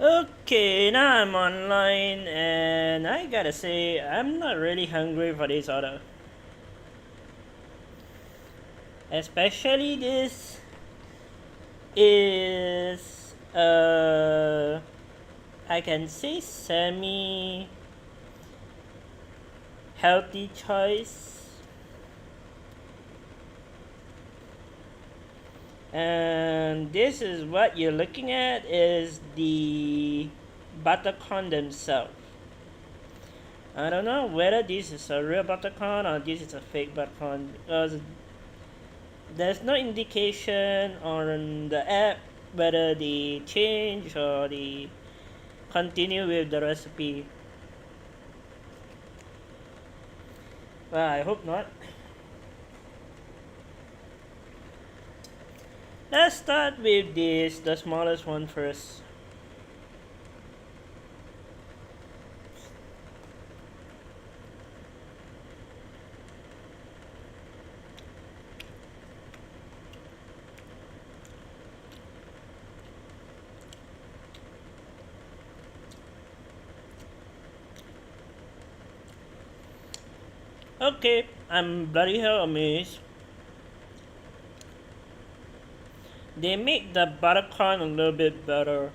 Okay, now I'm online and I gotta say, I'm not really hungry for this order. Especially this is, I can say semi healthy choice. And this is what you're looking at is the buttercorn themselves. I don't know whether this is a real buttercorn or this is a fake buttercorn because there's no indication on the app whether they change or they continue with the recipe. Well, I hope not. Let's start with this, the smallest one first. Okay, I'm bloody hell amazed. They make the buttercorn a little bit better.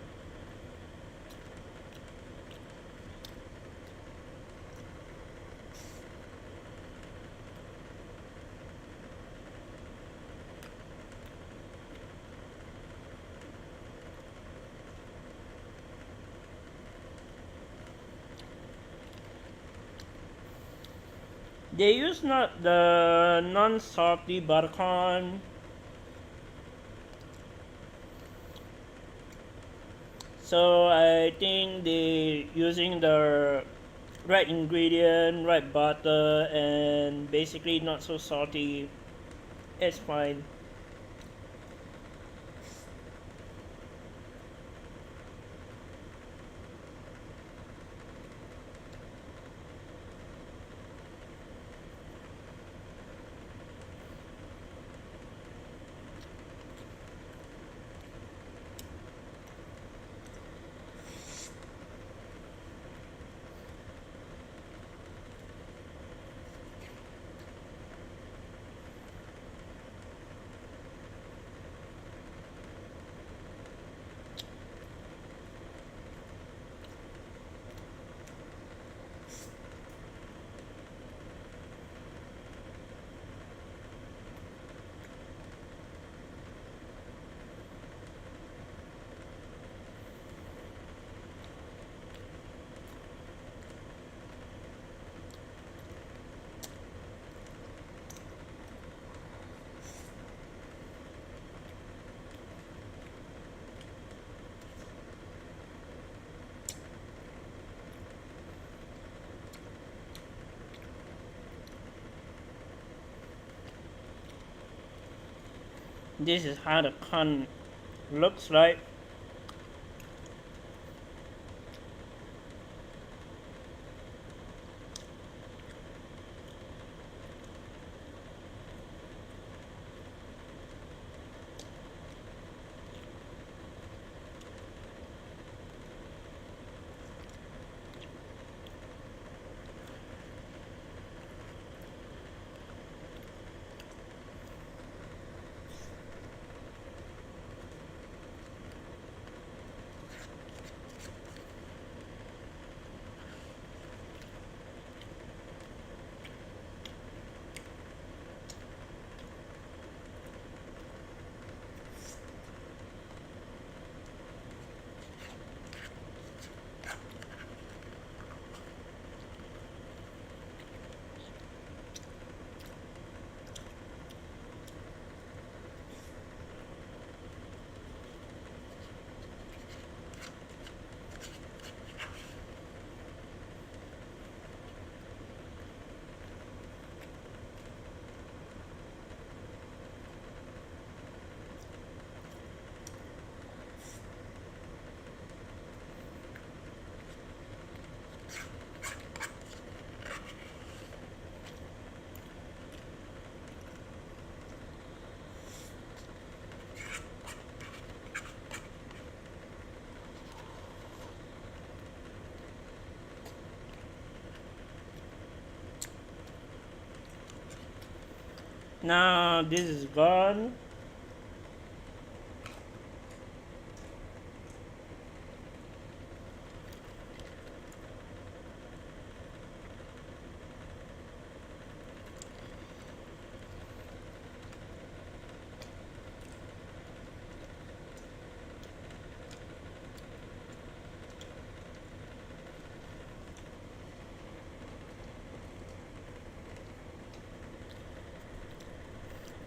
They use not the non-salty buttercorn, so I think they using the right ingredient, right butter, and basically not so salty. It's fine. This is how the corn looks like. Now this is gone.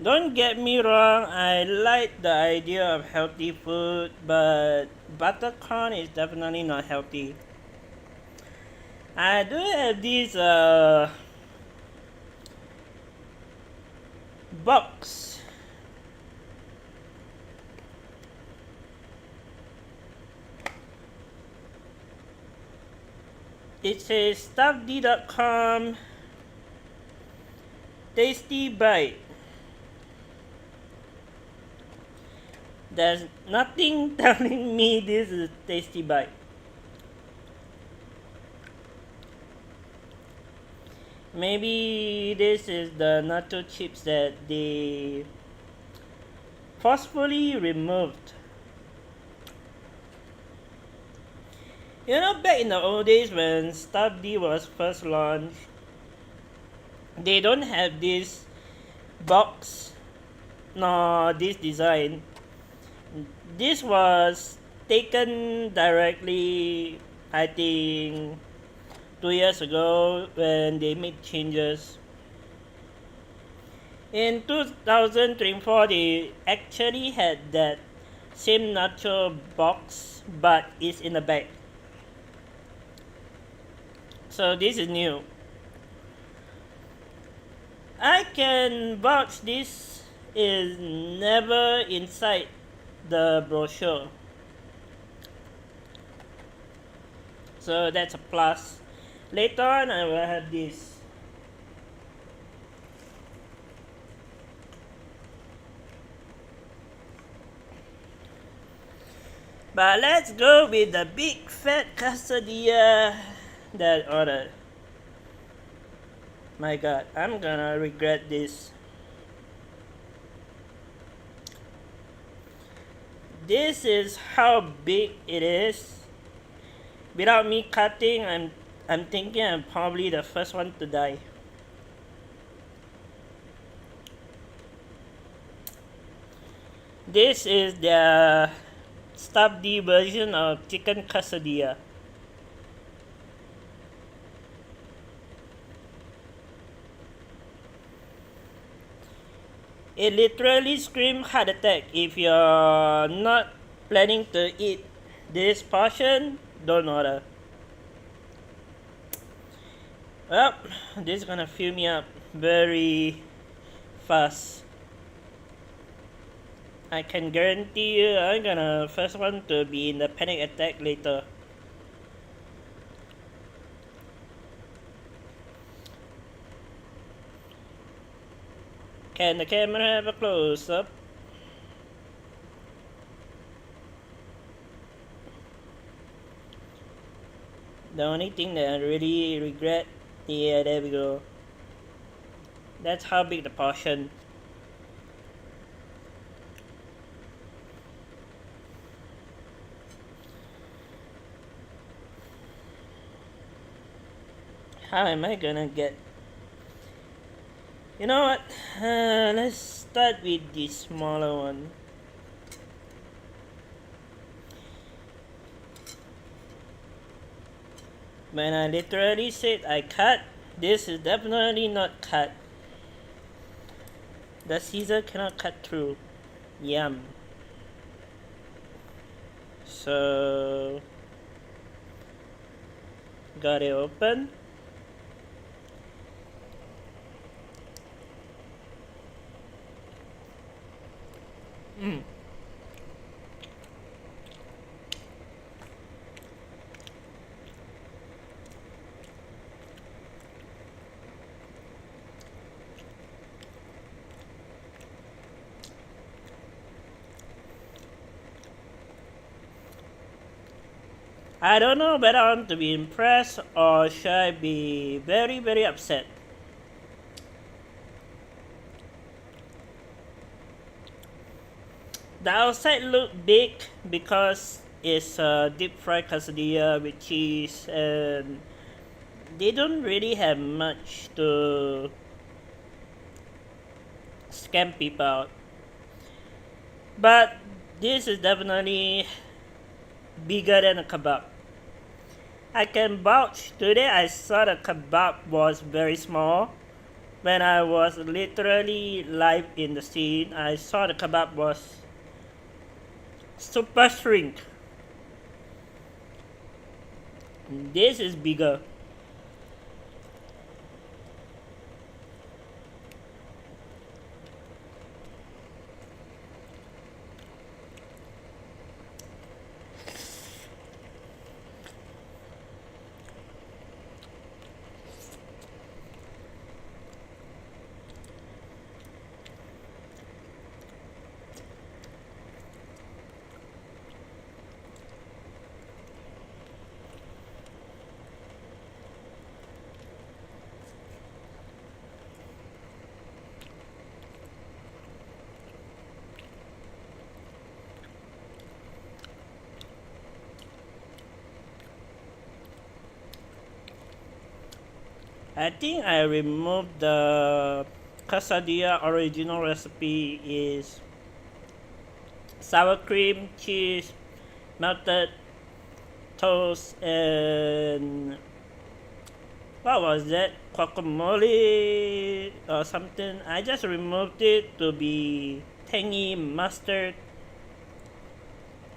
Don't get me wrong, I like the idea of healthy food, but buttercorn is definitely not healthy. I do have this box. It says stuffd.com tasty bite. There's nothing telling me this is tasty bite. Maybe this is the nacho chips that they forcefully removed. You know, back in the old days when Stuffed was first launched, they don't have this box nor this design. This was taken directly, I think, 2 years ago when they made changes. In 2024, they actually had that same nacho box, but it's in a bag. So this is new. I can vouch this is never inside the brochure. So that's a plus. Later on I will have this. But let's go with the big fat quesadilla that ordered. My god, I'm gonna regret this. This is how big it is. Without me cutting, I'm thinking I'm probably the first one to die. This is the stuffed version of chicken quesadilla. It literally screams heart attack. If you're not planning to eat this portion, don't order. Well, this is gonna fill me up very fast. I can guarantee you I'm gonna first one to be in the panic attack later. Can the camera have a close up? The only thing that I really regret, yeah, there we go. That's how big the portion. How am I gonna get? You know what? Let's start with the smaller one. When I literally said I cut, this is definitely not cut. The scissor cannot cut through. Yum. So, got it open. I don't know whether I want to be impressed or should I be very, very upset. The outside look big because it's a deep fried quesadilla with cheese, and they don't really have much to scam people out. But this is definitely bigger than a kebab. I can vouch today I saw the kebab was very small. When I was literally live in the scene, I saw the kebab was super shrink. This is bigger. I think I removed the quesadilla original recipe is sour cream, cheese, melted toast, and what was that? Guacamole or something. I just removed it to be tangy mustard,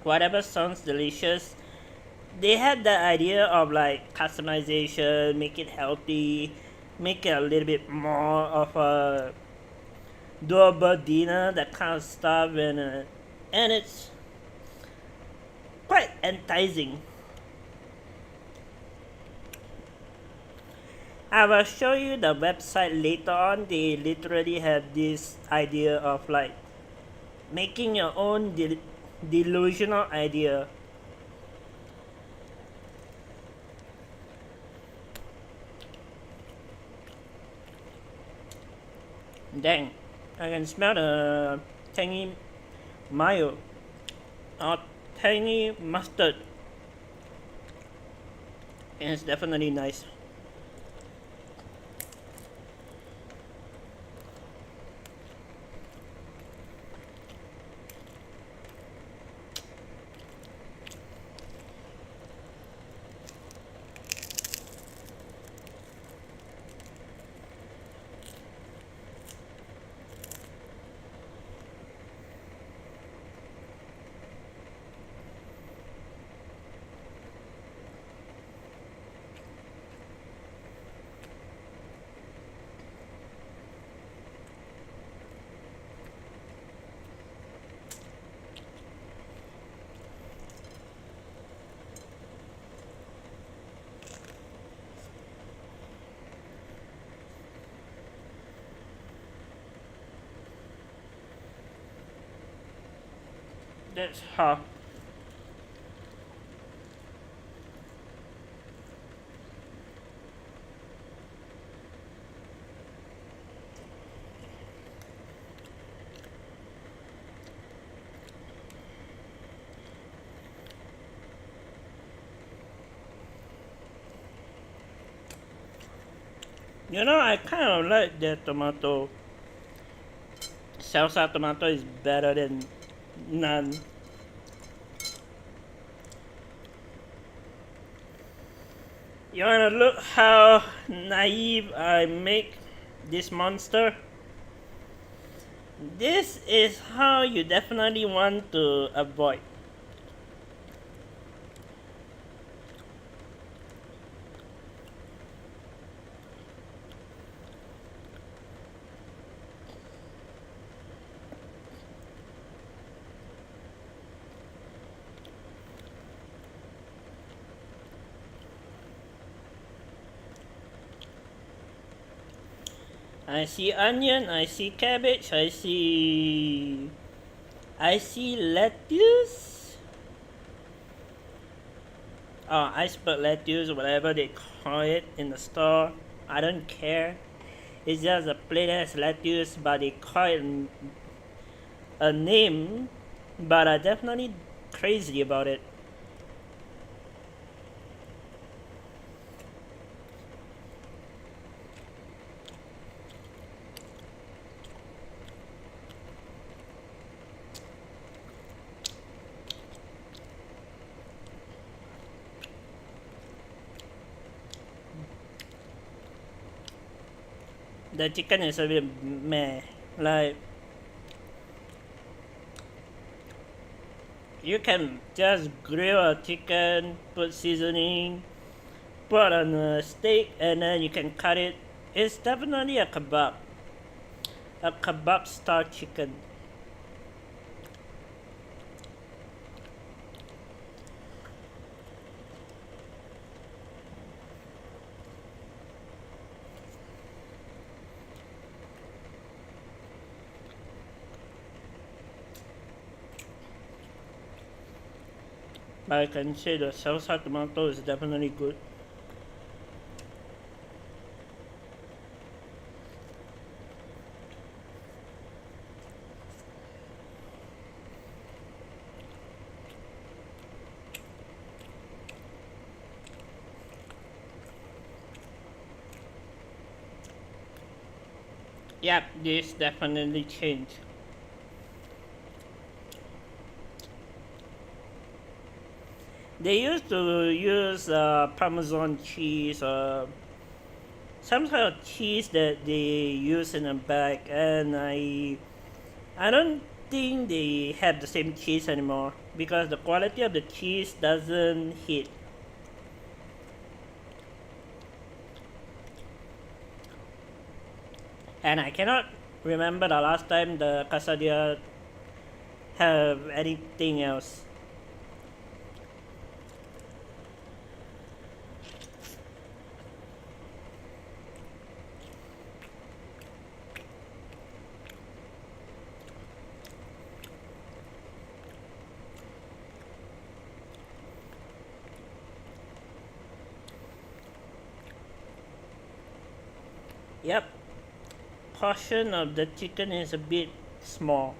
whatever sounds delicious. They had the idea of like customization, make it healthy, make it a little bit more of a doable dinner, that kind of stuff, and it's quite enticing. I will show you the website later on. They literally have this idea of like making your own delusional idea. Dang, I can smell the tangy mayo or tangy mustard. And it's definitely nice. That's how. You know, I kind of like the tomato. Salsa tomato is better than none. You wanna look how naive I make this monster? This is how you definitely want to avoid. I see onion, I see cabbage, I see lettuce. Oh, iceberg lettuce, whatever they call it in the store. I don't care. It's just a plain ass lettuce, but they call it a name but I definitely crazy about it. The chicken is a bit meh. Like, you can just grill a chicken, put seasoning, put on a steak, and then you can cut it. It's definitely a kebab style chicken. But I can say the salsa tomato is definitely good. Yep, this definitely changed. They used to use Parmesan cheese, some kind of cheese that they use in a bag, and I don't think they have the same cheese anymore because the quality of the cheese doesn't hit. And I cannot remember the last time the Quesadilla have anything else. Yep, portion of the chicken is a bit small.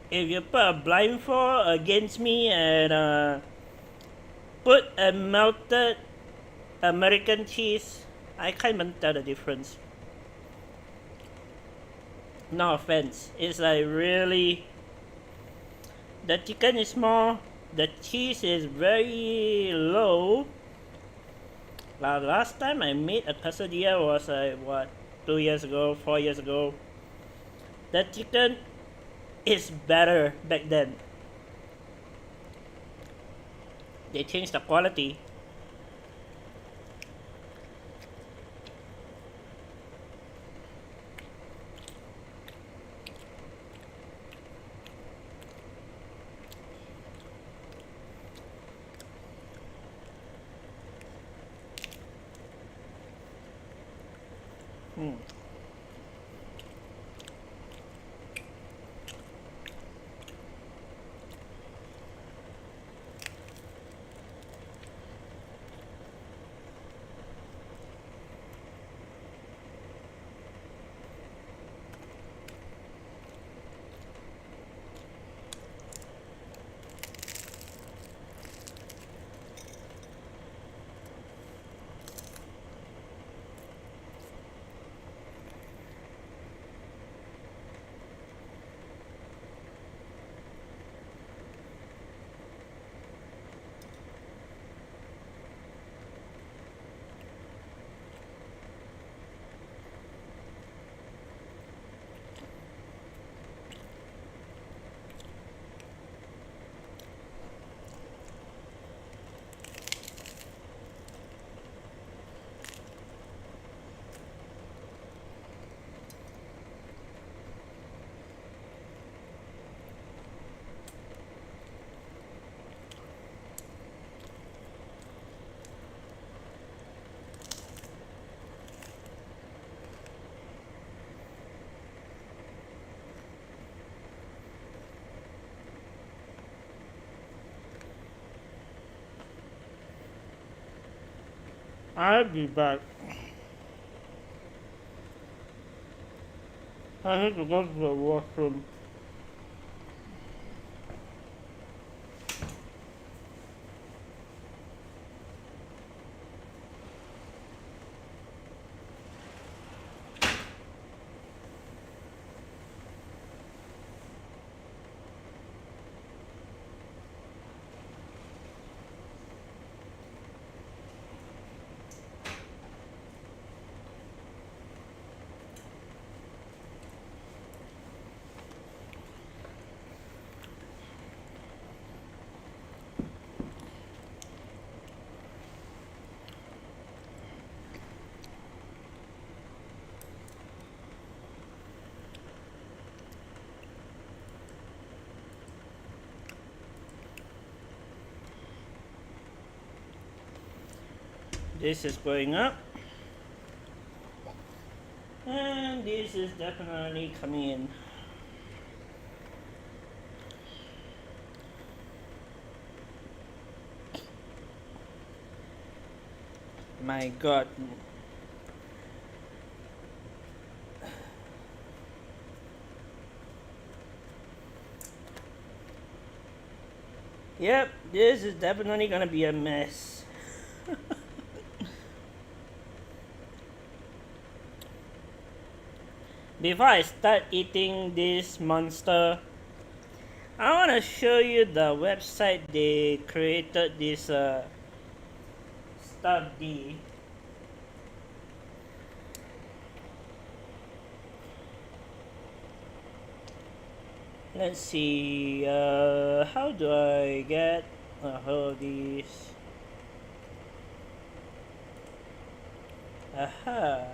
If you put a blindfold against me and put a melted American cheese, I can't even tell the difference. No offense. It's like really. The chicken is small, the cheese is very low. Last time I made a quesadilla was like what, 2 years ago, 4 years ago. The chicken is better back then. They changed the quality. Hmm. I'll be back. I need to go to the washroom. This is going up. And this is definitely coming in. My god. Yep, this is definitely gonna be a mess. Before I start eating this monster, I want to show you the website they created this stuff D. Let's see, how do I get a hold of these? Aha.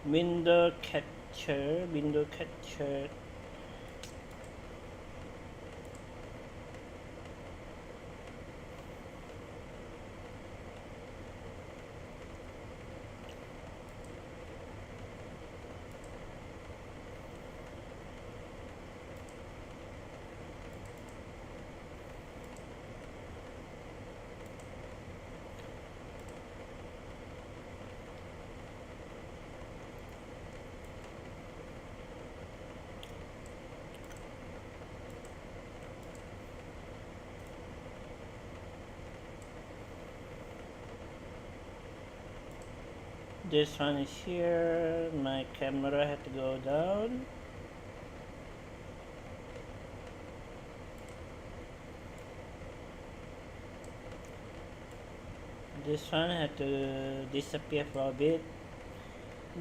Window capture. This one is here. My camera had to go down. This one had to disappear for a bit.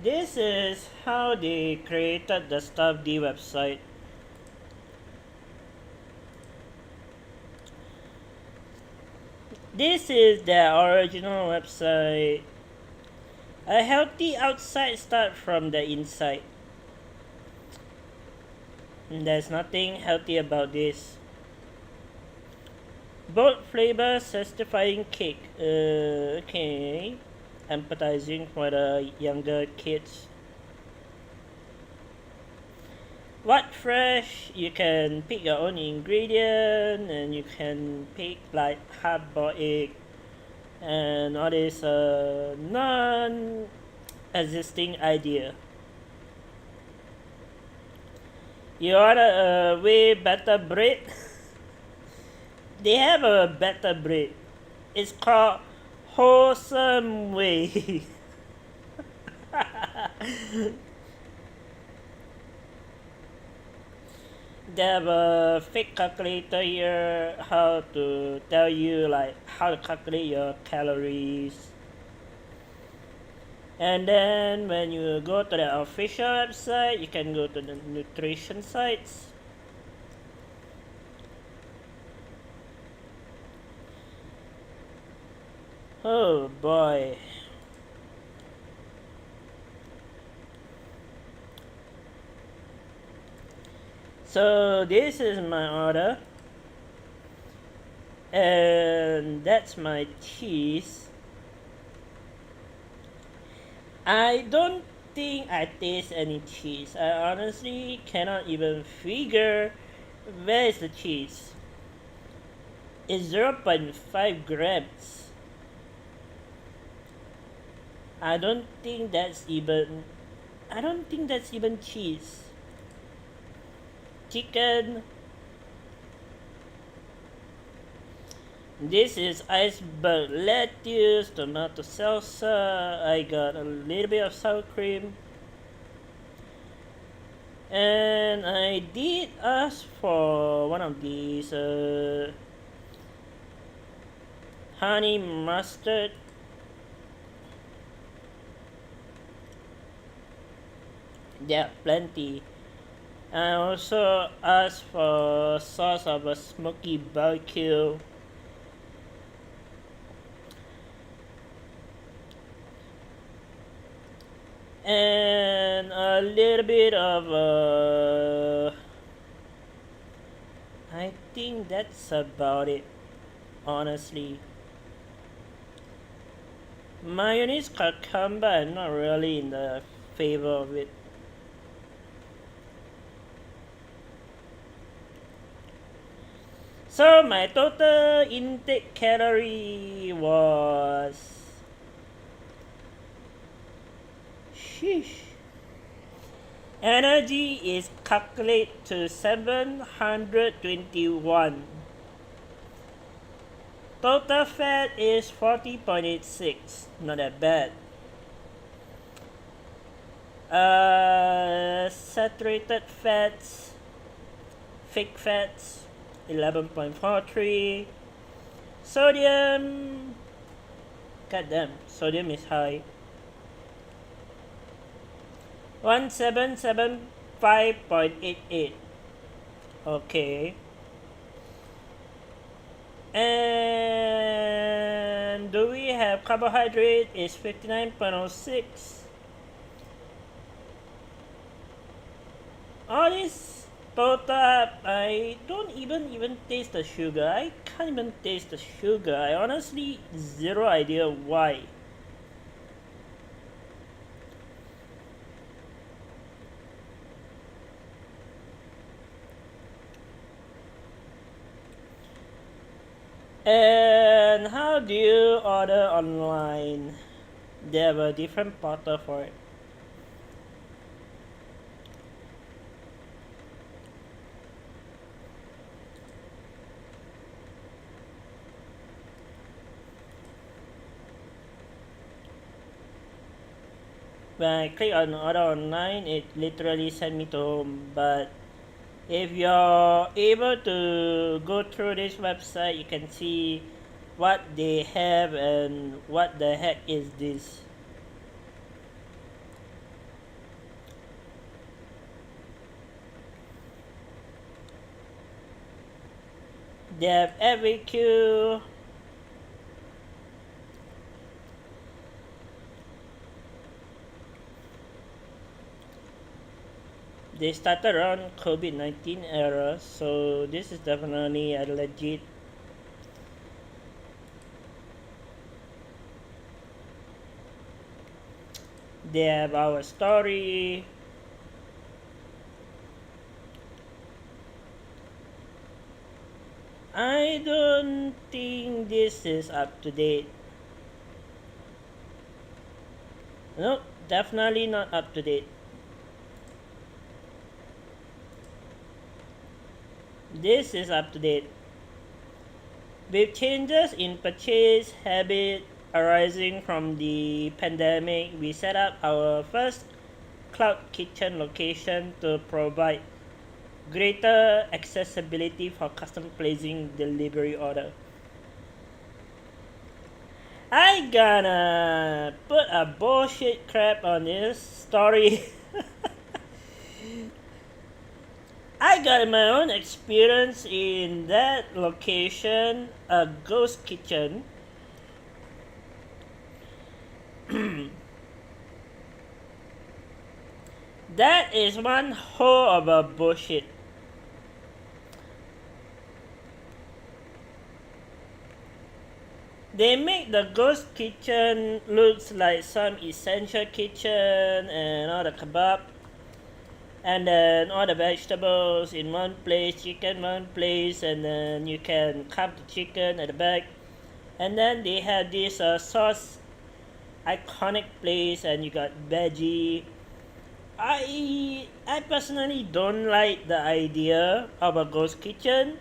This is how they created the Stuff D website. This is the original website. A healthy outside starts from the inside. There's nothing healthy about this. Bold flavor satisfying cake. Okay. Empathizing for the younger kids. What fresh? You can pick your own ingredient and you can pick like hard-boiled egg and all this non-existing idea. You want a way better bread? They have a better bread. It's called Wholesome Way. They have a fake calculator here how to tell you like how to calculate your calories. And then when you go to the official website, you can go to the nutrition sites. Oh boy. So this is my order. And that's my cheese. I don't think I taste any cheese. I honestly cannot even figure where is the cheese. It's 0.5 grams. I don't think that's even cheese. Chicken. This is iceberg lettuce, tomato salsa. I got a little bit of sour cream. And I did ask for one of these honey mustard. Yeah, plenty. I also asked for sauce of a smoky barbecue. And a little bit of I think that's about it, honestly. Mayonnaise cucumber, I'm not really in the favor of it. So my total intake calorie was sheesh. Energy is calculated to 721. Total fat is 40.86. Not that bad. Saturated fats, fake fats, 11.43. Sodium, goddamn, sodium is high. 1775.88. Okay. And do we have carbohydrate is 59.06. All this total up, I don't even taste the sugar. I can't even taste the sugar. I honestly zero idea why. And how do you order online? They have a different portal for it. When I click on order online, it literally sent me to home. But if you're able to go through this website, you can see what they have and what the heck is this. They have FAQ. They started around COVID-19 era, so this is definitely a legit. They have our story. I don't think this is up to date. Nope, definitely not up to date. This is up to date. With changes in purchase habit arising from the pandemic, we set up our first cloud kitchen location to provide greater accessibility for custom placing delivery order. I gonna put a bullshit crap on this story. I got my own experience in that location, a ghost kitchen. That is one whole of a bullshit. They make the ghost kitchen looks like some essential kitchen and all the kebab and then all the vegetables in one place, chicken one place, and then you can cut the chicken at the back. And then they have this sauce iconic place and you got veggie. I personally don't like the idea of a ghost kitchen.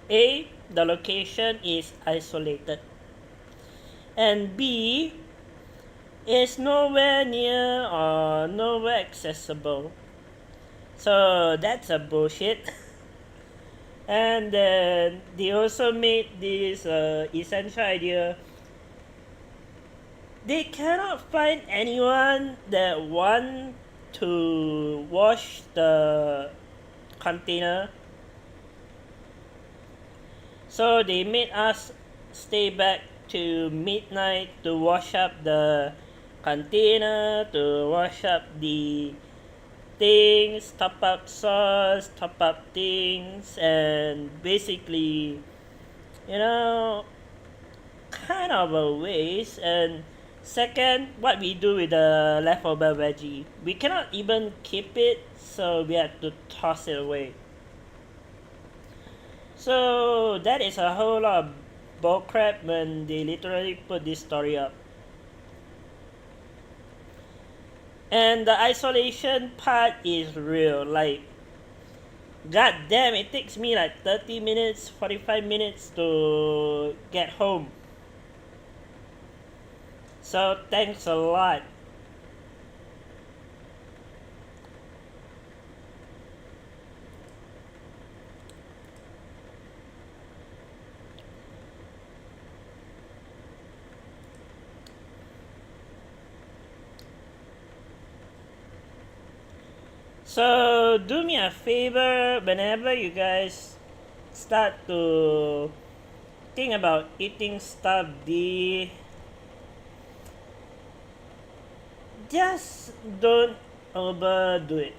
A, the location is isolated, and B, is nowhere near or nowhere accessible. So that's a bullshit. And then they also made this essential idea. They cannot find anyone that want to wash the container. So they made us stay back to midnight to wash up the container, to wash up the things, top up sauce, top up things, and basically, you know, kind of a waste. And second, what we do with the leftover veggie, we cannot even keep it, so we have to toss it away. So that is a whole lot of bullcrap when they literally put this story up. And the isolation part is real. Like, god damn, it takes me like 30 minutes, 45 minutes to get home. So thanks a lot. So do me a favor, whenever you guys start to think about eating stuff D, just don't overdo it.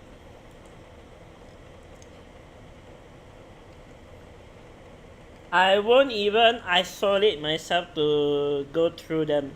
I won't even isolate myself to go through them.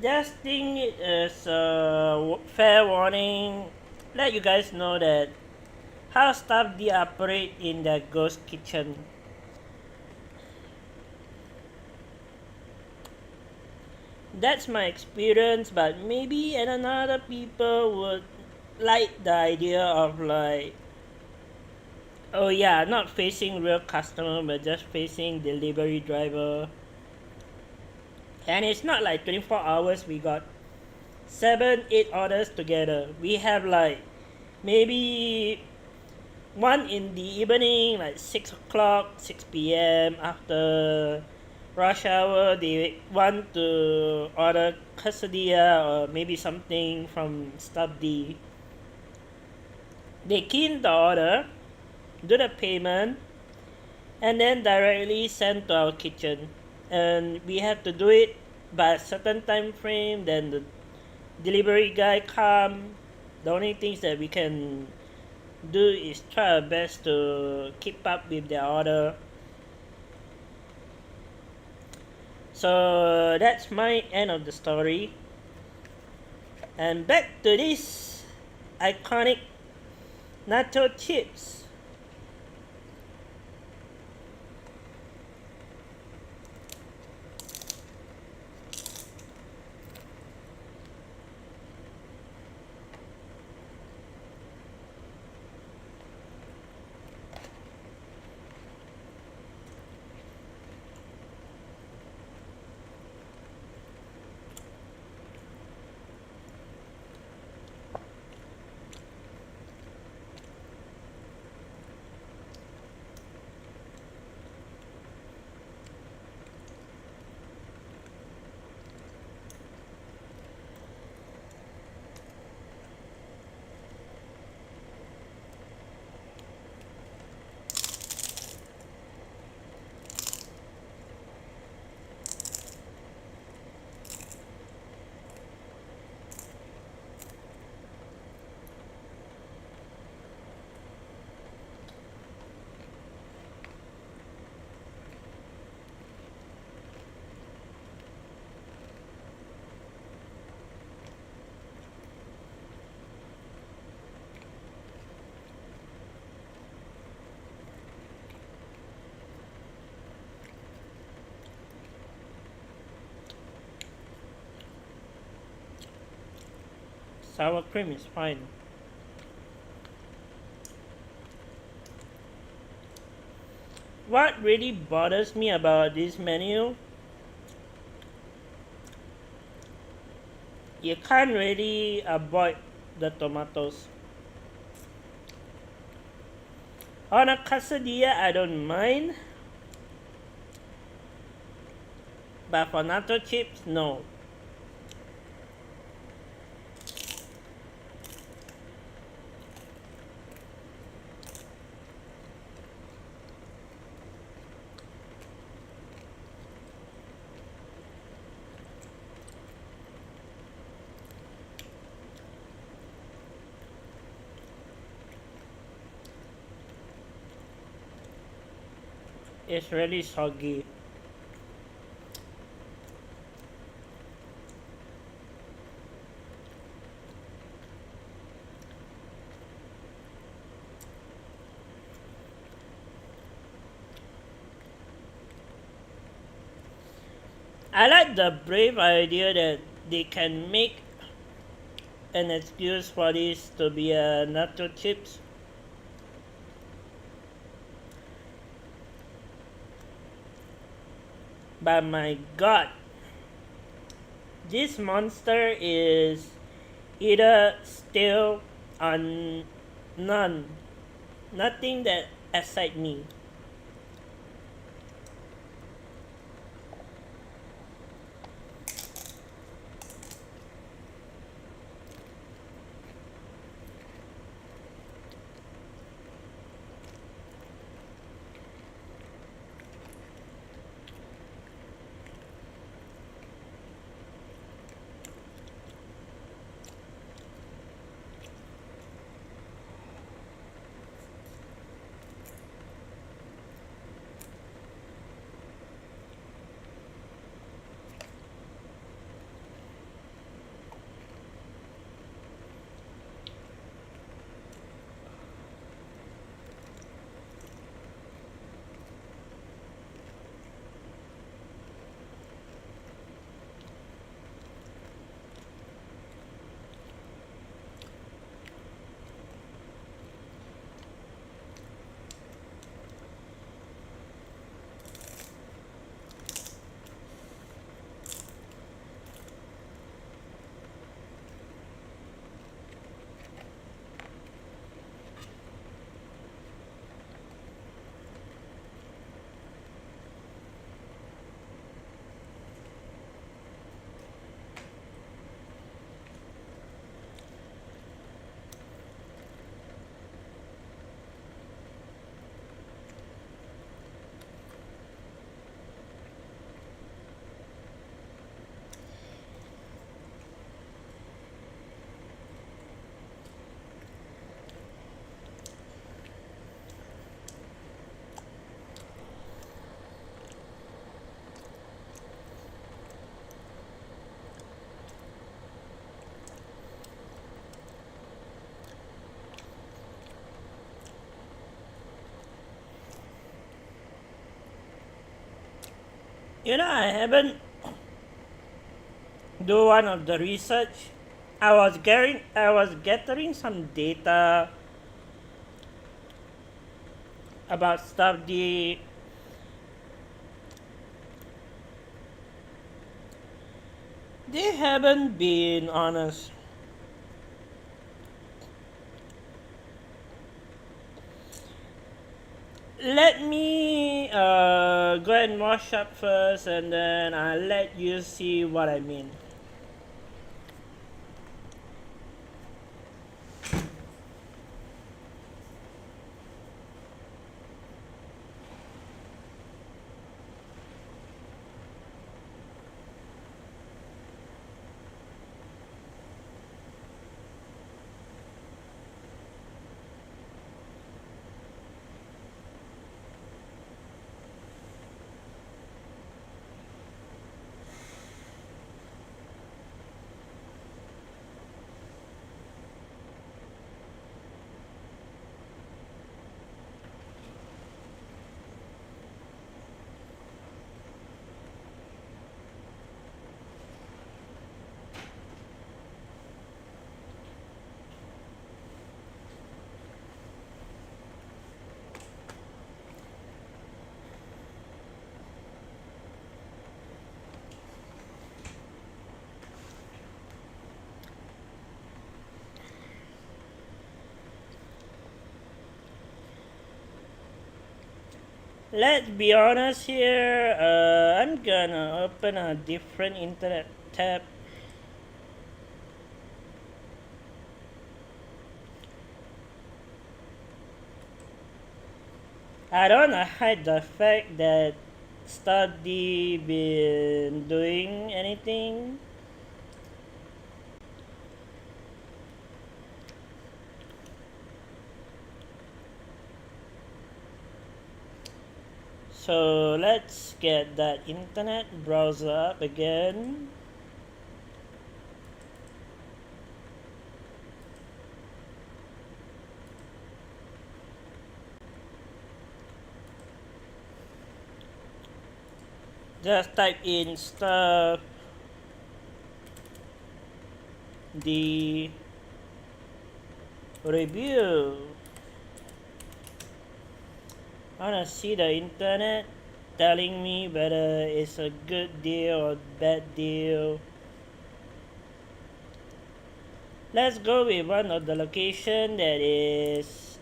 Just think it as a fair warning. Let you guys know that how stuff they operate in the ghost kitchen. That's my experience, but maybe another people would like the idea of like, oh yeah, not facing real customer but just facing delivery driver. And it's not like 24 hours, we got 7-8 orders together. We have like maybe one in the evening, like 6 o'clock, 6 p.m. after rush hour. They want to order Quesadilla or maybe something from Stub D. They key in the order, do the payment, and then directly send to our kitchen. And we have to do it by a certain time frame. Then the delivery guy come. The only things that we can do is try our best to keep up with their order. So that's my end of the story. And back to this iconic nacho chips. sour cream is fine. What really bothers me about this menu, you can't really avoid the tomatoes. On a quesadilla, I don't mind, but for nacho chips, no. It's really soggy. I like the brave idea that they can make an excuse for this to be a nacho chips. But my god, this monster is either stale or none. Nothing that excites me. I haven't do one of the research. I was gathering some data about stuff they haven't been honest. Let me go and wash up first, and then I'll let you see what I mean. Let's be honest here. I'm gonna open a different internet tab. I don't wanna hide the fact that study been doing anything. So let's get that internet browser up again. Just type in stuff the review. I wanna see the internet telling me whether it's a good deal or bad deal. Let's go with one of the location that is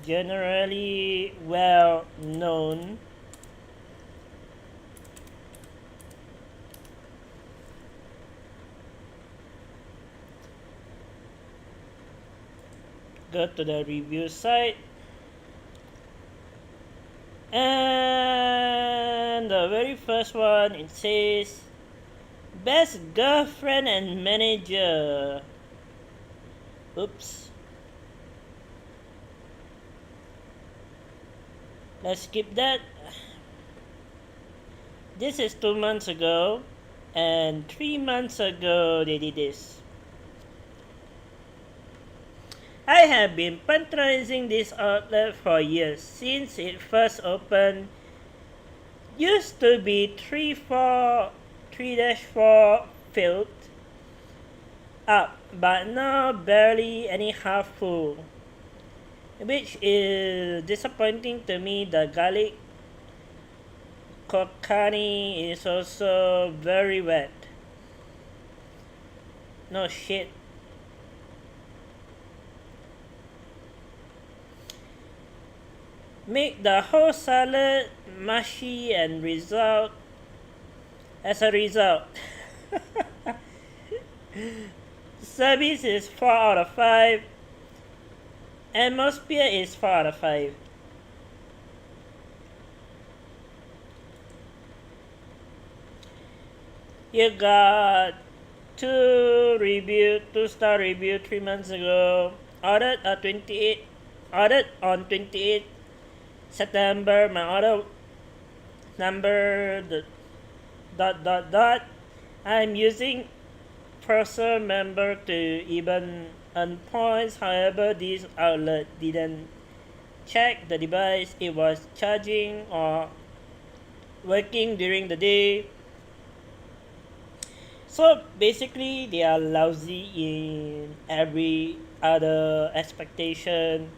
generally well known. Go to the review site, and the very first one, it says best girlfriend and manager. Oops. Let's skip that. This is 2 months ago, and 3 months ago they did this. I have been patronizing this outlet for years. Since it first opened, used to be 3-4 filled up, but now barely any half full, which is disappointing to me. The garlic kokkani is also very wet. No shit. Make the whole salad mushy and result as a result. Service is 4 out of 5. Atmosphere is 4 out of 5. You got 2-star review 3 months ago. Ordered on 28 September. My order number the ... I'm using person member to even earn points. However, this outlet didn't check the device. It was charging or working during the day. So basically, they are lousy in every other expectation.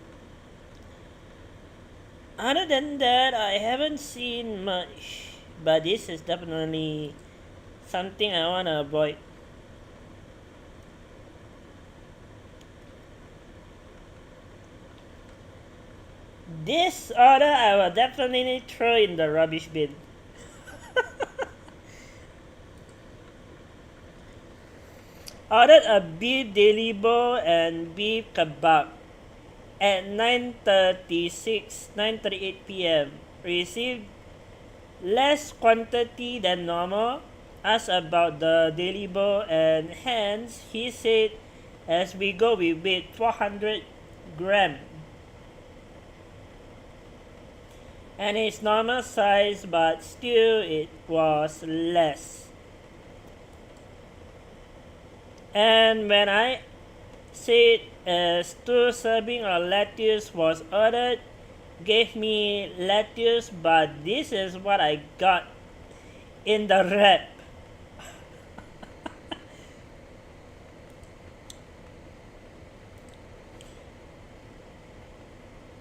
Other than that, I haven't seen much, but this is definitely something I wanna avoid. This order I will definitely throw in the rubbish bin. Ordered a beef daily bowl and beef kebab at 9:38 p.m. Received less quantity than normal. Asked about the daily bowl, and hence he said as we go we weighed 400 gram. And it's normal size, but still it was less. And when I said as 2 serving of lettuce was ordered, gave me lettuce, but this is what I got in the wrap.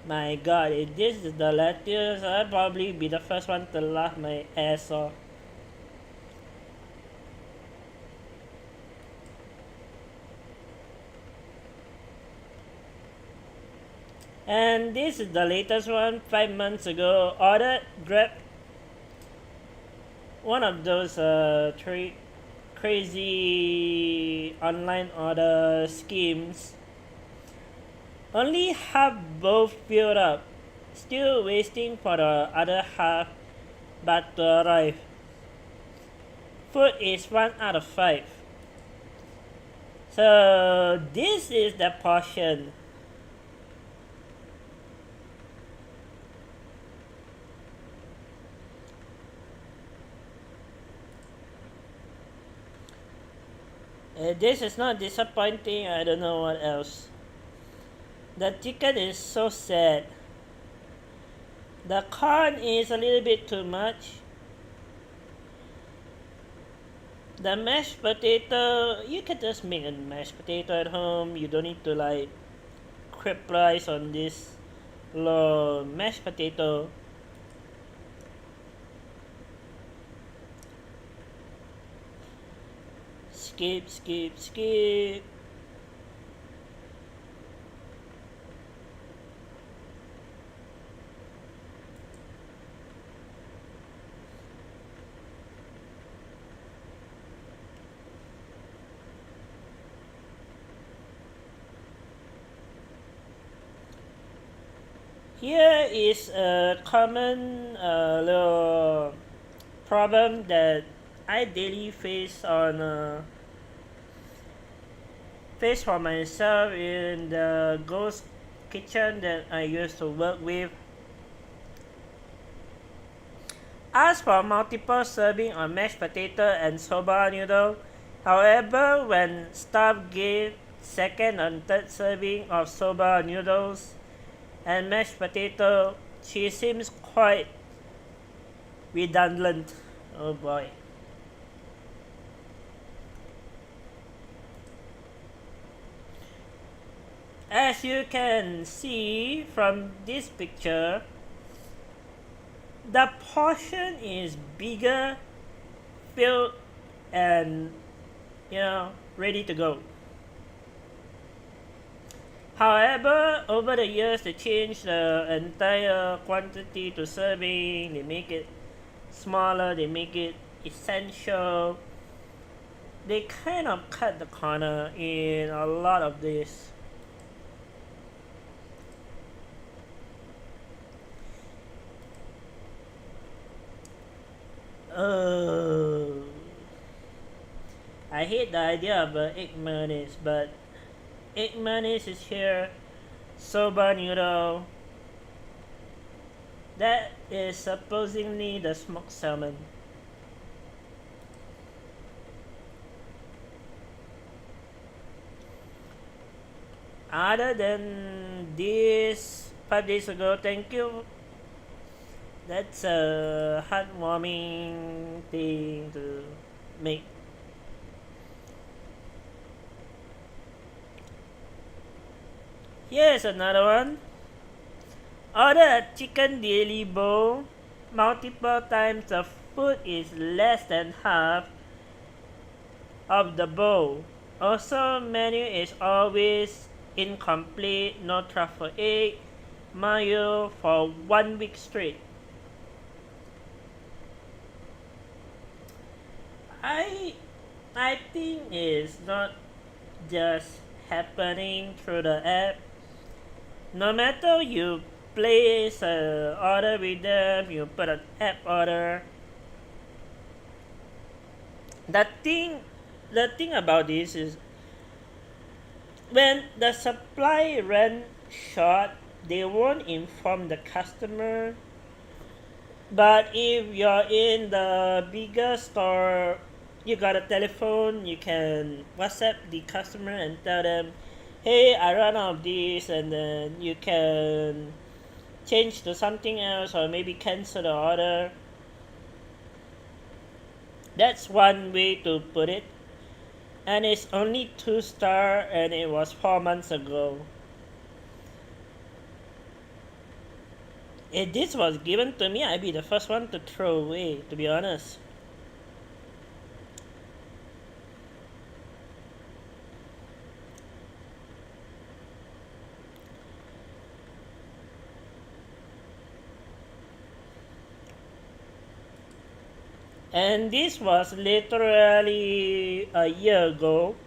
My god, if this is the lettuce, I'll probably be the first one to laugh my ass off. And this is the latest one, 5 months ago. Ordered, grabbed one of those crazy online order schemes. Only half both filled up. Still waiting for the other half but to arrive. Food is 1 out of 5. So this is the portion. This is not disappointing. I don't know what else. The chicken is so sad. The corn is a little bit too much. The mashed potato, you can just make a mashed potato at home. You don't need to like capitalize on this low mashed potato. Skip, skip, skip. Here is a common little problem that I daily face for myself in the ghost kitchen that I used to work with. Ask for multiple serving of mashed potato and soba noodle. However, when staff gave second and third serving of soba noodles and mashed potato, she seems quite redundant. Oh boy. As you can see from this picture, the portion is bigger, filled, and ready to go. However, over the years they change the entire quantity to serving, they make it smaller, they make it essential. They kind of cut the corner in a lot of this. Oh, I hate the idea of egg mayonnaise, but egg mayonnaise is here. Soba noodle. That is supposedly the smoked salmon. Other than this, 5 days ago, thank you. That's a heartwarming thing to make. Here's another one. Order a chicken daily bowl. Multiple times the food is less than half of the bowl. Also, menu is always incomplete. No truffle egg mayo for 1 week straight. I think it's not just happening through the app. No matter you place an order with them, you put an app order. The thing about this is when the supply ran short, they won't inform the customer. But if you're in the bigger store, you got a telephone, you can WhatsApp the customer and tell them, hey, I ran out of this, and then you can change to something else or maybe cancel the order. That's one way to put it. And it's only 2-star and it was 4 months ago. If this was given to me, I'd be the first one to throw away, to be honest. And this was literally a year ago.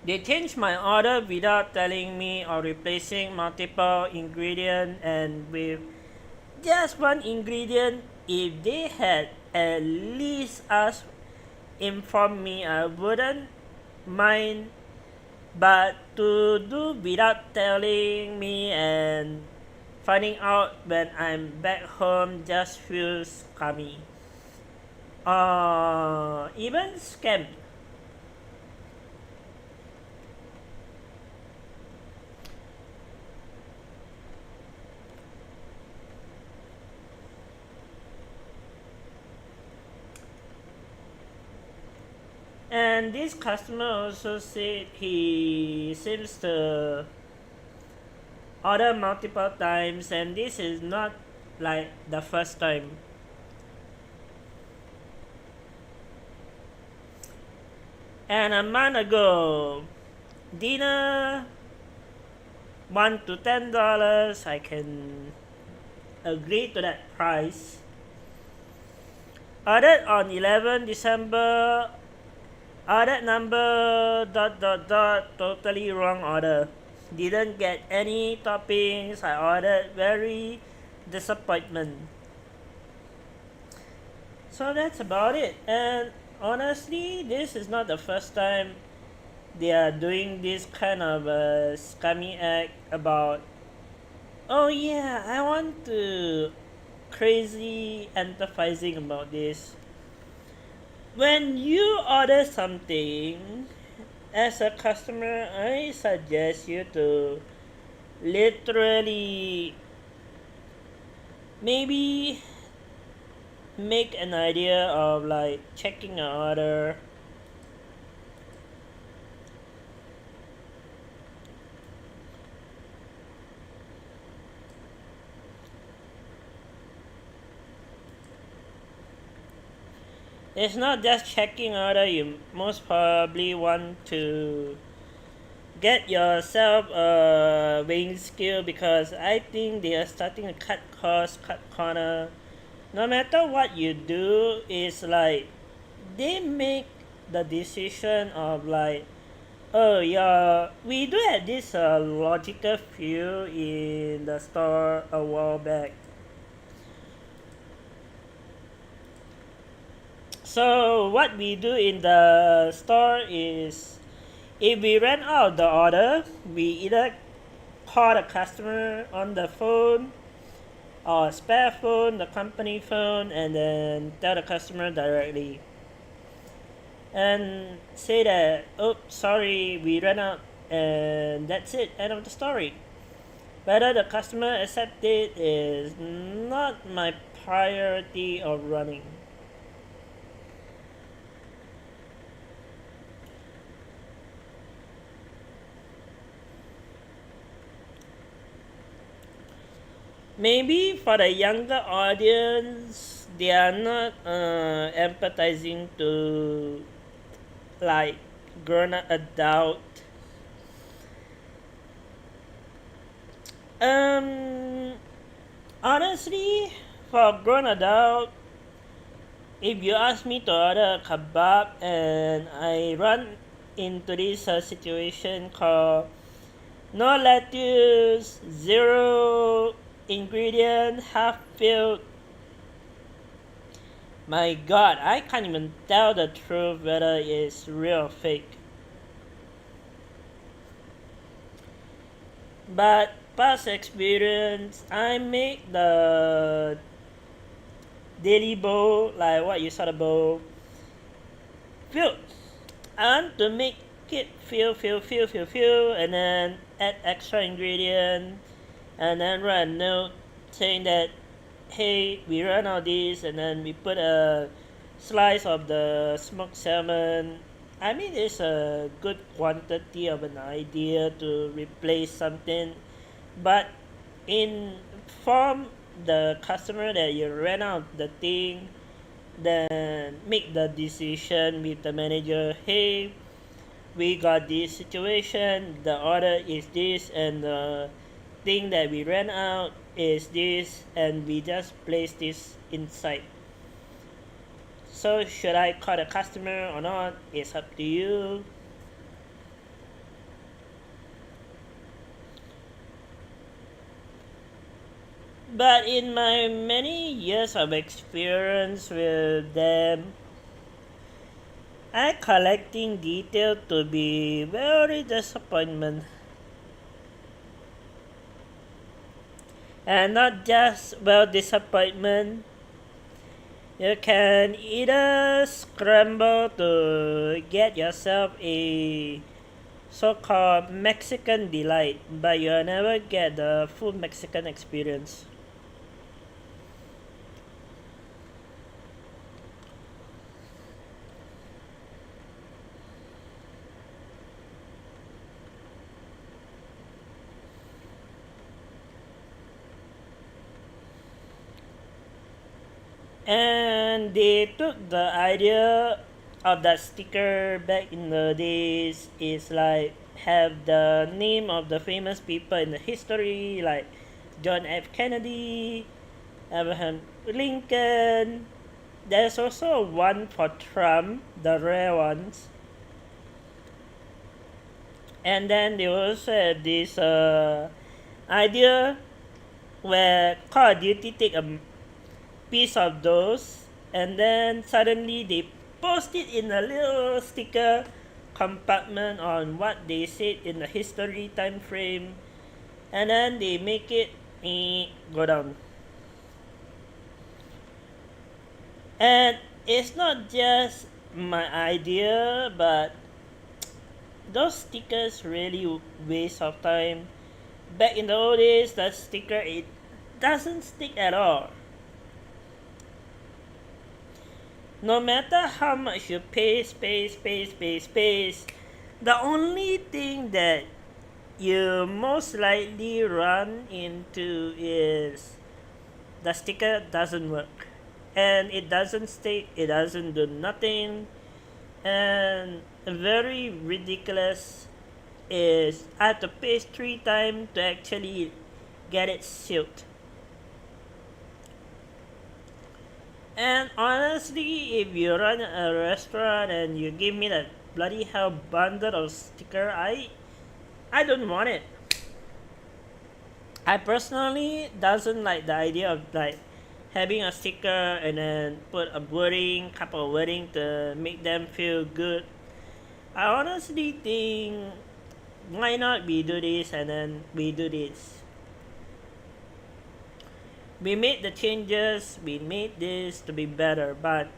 They changed my order without telling me or replacing multiple ingredients, and with just one ingredient. If they had at least asked, informed me, I wouldn't mind, but to do without telling me and finding out when I'm back home just feels scummy. Even scam. And this customer also said he seems to order multiple times, and this is not like the first time. And a month ago, dinner $1 to $10, I can agree to that price. Ordered on 11 December, ordered number totally wrong order. Didn't get any toppings. I ordered very disappointment. So that's about it. And honestly, this is not the first time they are doing this kind of a scummy act about, oh yeah, I want to crazy enterprising about this. When you order something as a customer, I suggest you to literally maybe make an idea of like checking an order. It's not just checking order, you most probably want to get yourself a weighing scale, because I think they are starting to cut costs, cut corner. No matter what you do, it's like they make the decision of like, oh yeah, we do have this logical view in the store a while back. So what we do in the store is, if we ran out of the order, we either call the customer on the phone or spare phone, the company phone, and then tell the customer directly. And say that, oh, sorry, we ran out, and that's it, end of the story. Whether the customer accepts it is not my priority of running. Maybe for the younger audience, they are not empathizing to like grown up adult. Um, Honestly, for grown adult, if you ask me to order a kebab and I run into this situation called no lettuce, zero ingredient, half filled, my god, I can't even tell the truth whether it's real or fake. But past experience, I make the daily bowl, like what you saw the bowl, filled. I want to make it fill, and then add extra ingredient, and then write a note saying that, hey, we run out of this, and then we put a slice of the smoked salmon. I mean, it's a good quantity of an idea to replace something, but inform the customer that you ran out the thing, then make the decision with the manager, hey, we got this situation, the order is this, and the thing that we ran out is this, and we just place this inside. So should I call the customer or not? It's up to you. But in my many years of experience with them, I collecting detail to be very disappointment. And not just disappointment. You can either scramble to get yourself a so-called Mexican delight, but you'll never get the full Mexican experience. And they took the idea of that sticker back in the days is like have the name of the famous people in the history like John F. Kennedy, Abraham Lincoln. There's also one for Trump, the rare ones. And then they also have this idea where Call of Duty take a piece of those and then suddenly they post it in a little sticker compartment on what they said in the history time frame, and then they make it go down. And it's not just my idea, but those stickers really waste of time. Back in the old days, that sticker it doesn't stick at all. No matter how much you paste, the only thing that you most likely run into is the sticker doesn't work. And it doesn't stick, it doesn't do nothing. And very ridiculous is I have to paste 3 times to actually get it sealed. And honestly, if you run a restaurant and you give me that bloody hell bundle of sticker, I don't want it. I personally doesn't like the idea of like having a sticker and then put a wording, couple of wording to make them feel good. I honestly think why not we do this and then we do this. We made the changes, we made this to be better, but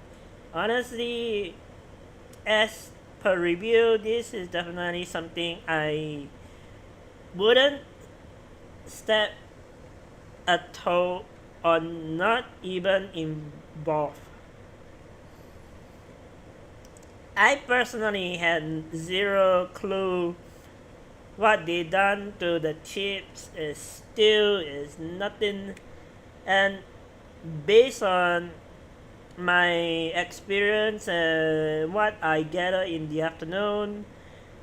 honestly, as per review, this is definitely something I wouldn't step a toe on, not even involved. I personally had zero clue what they done to the chips is still is nothing, and based on my experience and what I gather in the afternoon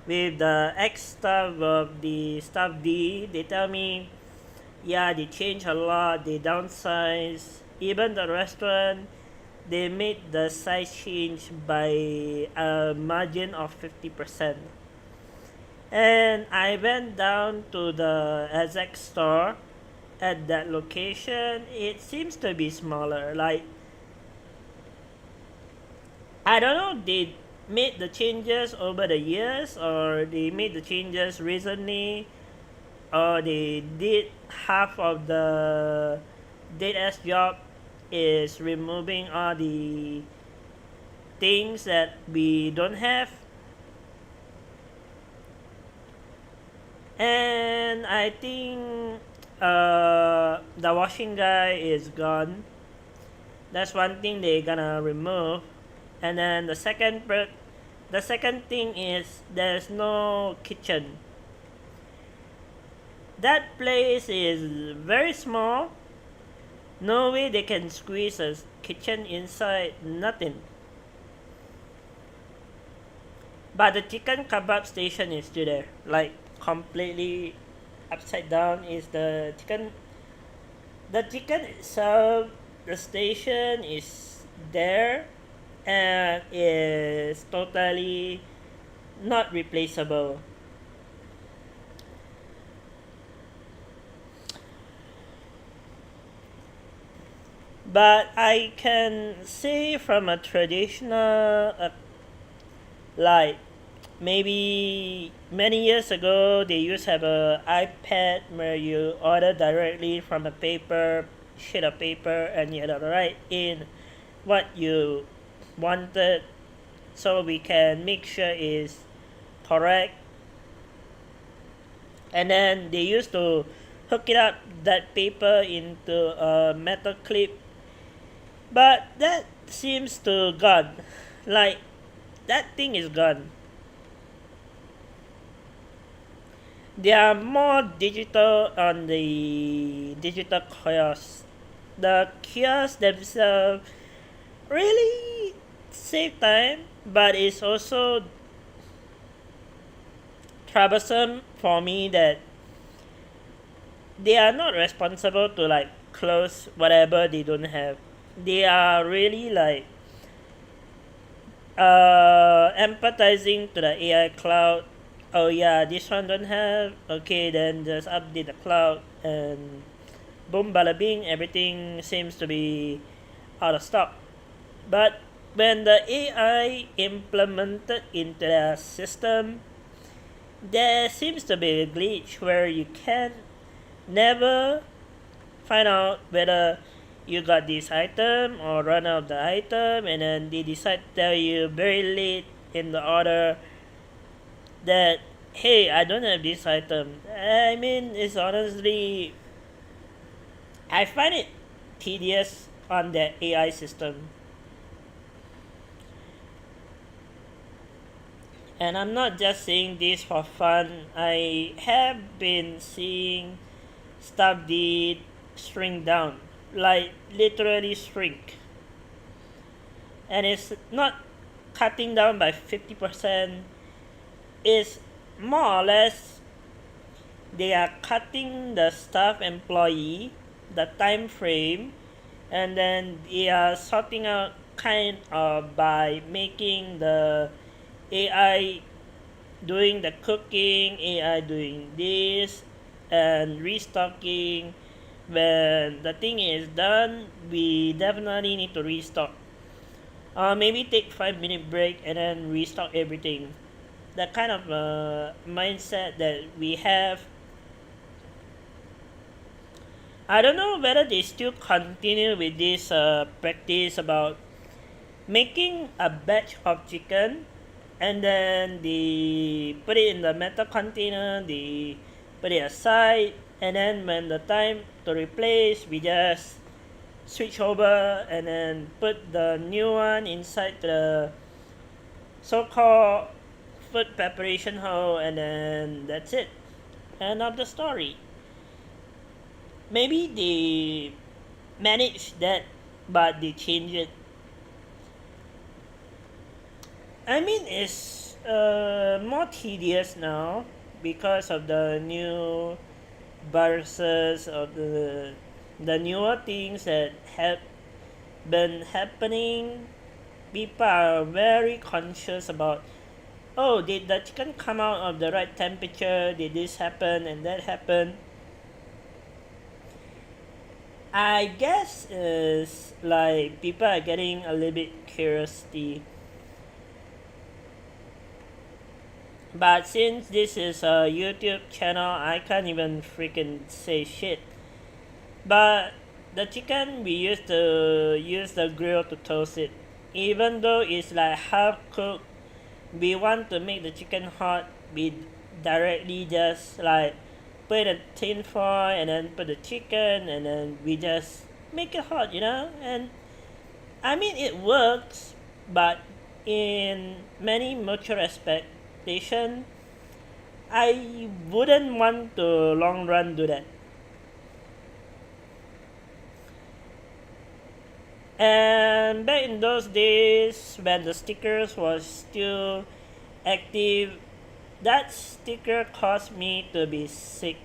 with the ex staff of the staff D, they tell me, yeah, they changed a lot, they downsized, even the restaurant, they made the size change by a margin of 50%. And I went down to the exact store at that location. It seems to be smaller. Like, I don't know, they made the changes over the years or they made the changes recently or they did half of the dead ass job is removing all the things that we don't have. And I think the washing guy is gone. That's one thing they gonna remove. And then the second thing is there's no kitchen. That place is very small. No way they can squeeze a kitchen inside, nothing. But the chicken kebab station is still there. Like completely upside down is the chicken the chicken itself, the station is there and is totally not replaceable. But I can say from a traditional, like maybe many years ago, they used to have a iPad where you order directly from a paper sheet of paper and you had to write in what you wanted so we can make sure is correct. And then they used to hook it up that paper into a metal clip, but that seems to gone. Like that thing is gone. They are more digital on the digital kiosks. The kiosks themselves really save time, but it's also troublesome for me that they are not responsible to like close whatever they don't have. They are really like empathizing to the AI cloud. Oh yeah, this one don't have. Okay, then just update the cloud and boom, bada bing, everything seems to be out of stock. But when the AI implemented into the system, there seems to be a glitch where you can never find out whether you got this item or run out of the item, and then they decide to tell you very late in the order that hey, I don't have this item. I mean, it's honestly, I find it tedious on the AI system. And I'm not just saying this for fun. I have been seeing stuff did shrink down, like literally shrink. And it's not cutting down by 50%, it's more or less they are cutting the staff employee, the time frame, and then they are sorting out kind of by making the AI doing the cooking, AI doing this, and restocking. When the thing is done, we definitely need to restock. Maybe take 5 minute break and then restock everything. That kind of mindset that we have. I don't know whether they still continue with this practice about making a batch of chicken and then they put it in the metal container, they put it aside, and then when the time to replace, we just switch over and then put the new one inside the so-called food preparation hole, and then that's it. End of the story. Maybe they manage that, but they change it. I mean, it's more tedious now because of the new viruses of the newer things that have been happening. People are very conscious about, oh, did the chicken come out of the right temperature? Did this happen and that happen? I guess is like people are getting a little bit curiosity. But since this is a YouTube channel, I can't even freaking say shit. But the chicken, we used to use the grill to toast it. Even though it's like half cooked, we want to make the chicken hot. We directly just like put a tin foil and then put the chicken and then we just make it hot, you know? And I mean, it works, but in many mutual expectation, I wouldn't want to long run do that. And back in those days when the stickers was still active, that sticker caused me to be sick.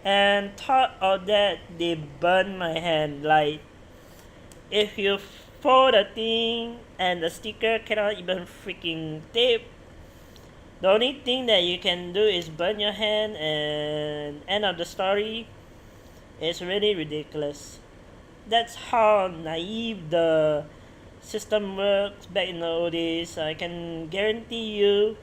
and thought of that they burn my hand. Like if you fold the thing and the sticker cannot even freaking tape, the only thing that you can do is burn your hand, and end of the story. It's really ridiculous. That's how naive the system works back in the old days. I can guarantee you,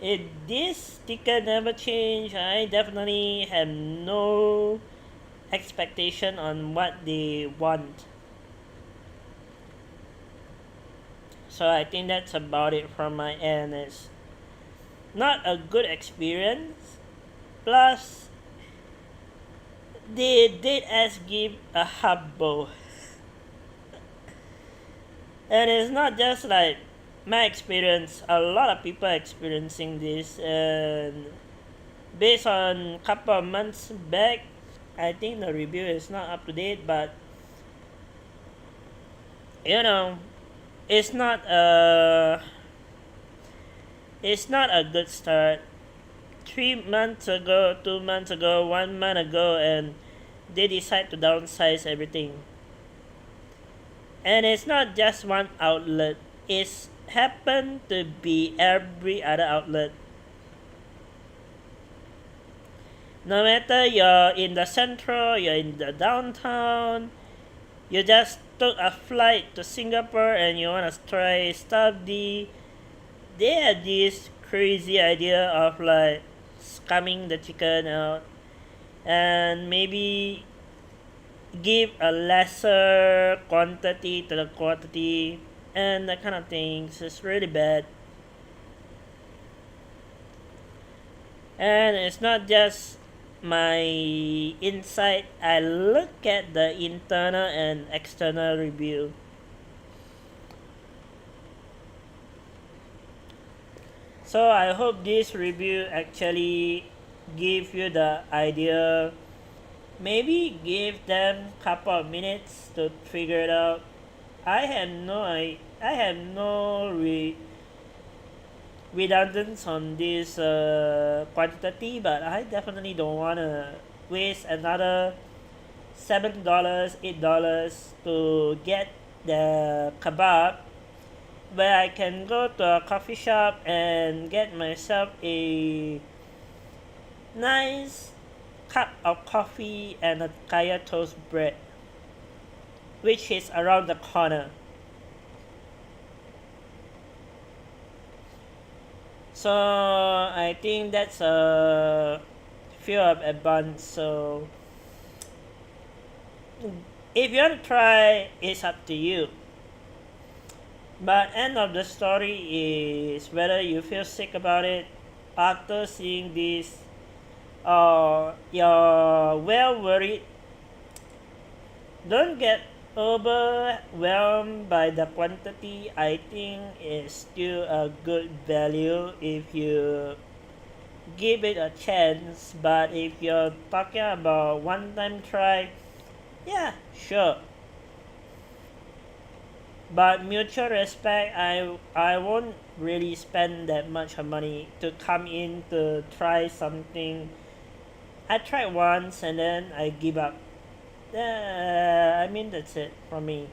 if this sticker never change, I definitely have no expectation on what they want. So I think that's about it from my end. It's not a good experience. Plus, they did us give a hub bow. And it's not just like my experience, a lot of people are experiencing this, and based on couple of months back, I think the review is not up to date, but you know, it's not a it's not a good start. 3 months ago, 2 months ago, 1 month ago, and they decide to downsize everything. And it's not just one outlet, it's happened to be every other outlet. No matter you're in the central, you're in the downtown, you just took a flight to Singapore and you wanna try stuff D, they had this crazy idea of like scumming the chicken out and maybe give a lesser quantity to the quantity and that kind of things. It's really bad. And it's not just my insight, I look at the internal and external review. So I hope this review actually give you the idea. Maybe give them couple of minutes to figure it out. I have no redundance on this quantity, but I definitely don't wanna waste another $7, $8 to get the kebab, where I can go to a coffee shop and get myself a nice cup of coffee and a kaya toast bread, which is around the corner. So I think that's a few of advance. So if you want to try, it's up to you. But end of the story is whether you feel sick about it after seeing this, or you're well worried. Don't get overwhelmed by the quantity. I think it's still a good value if you give it a chance. But if you're talking about one time try, yeah, sure. But mutual respect, I won't really spend that much of money to come in to try something. I tried once and then I give up. I mean, that's it from me.